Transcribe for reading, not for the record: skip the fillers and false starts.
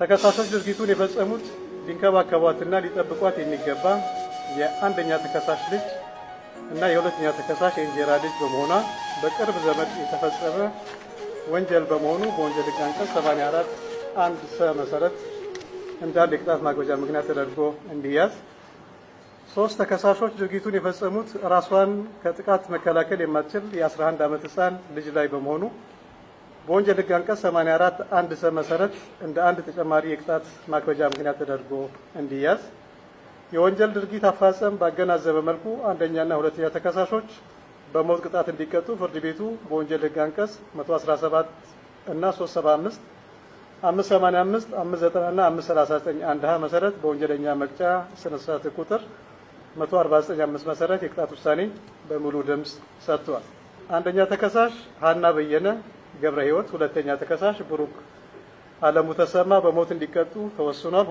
ተከሳሾች ድርጊቱን የፈጸሙት ሊንከባከቧትና ሊጠብቋት የሚገባ የአንደኛ ተከሳሽ ልጅ እና የሁለተኛ ተከሳሽ የእንጀራ ልጅ በመሆኗ በቅርብ ዘመድ የተፈጸመ ወንጀል በመሆኑ በወንጀል ሕግ አንቀጽ 84 1 ሰ መሰረት እንዳለ የቅጣት ማክበጃ ምክንያት ተደርጎ እንዲያዝ። 3 ተከሳሾች ድርጊቱን የፈጸሙት ራሷን ከጥቃት መከላከል የማትችል የ11 ዓመት ሕፃን ልጅ ላይ በመሆኑ በወንጀል ሕግ አንቀጽ 84 1 ሰ መሰረት እንደ አንድ ተጨማሪ የቅጣት ማክበጃ ምክንያት ተደርጎ እንዲያዝ። የወንጀል ድርጊት አፈጻጸም ባገናዘበ መልኩ አንደኛና ሁለተኛ ተከሳሾች በሞት ቅጣት እንዲቀጡ ፍርድ ቤቱ በወንጀል ሕግ አንቀጽ 117 እና 375 585 590 እና 539 1 ሀ መሰረት በወንጀለኛ መቅጫ ስነ ስርዓት ቁጥር 149 መሰረት የቅጣት ውሳኔ በሙሉ ድምጽ ሰጥቷል። አንደኛ ተከሳሽ ሀና በየነ ገብረ ሕይወት፣ ሁለተኛ ተከሳሽ ብሩክ አለሙ ተሰማ በሞት እንዲቀጡ ተወስኗል።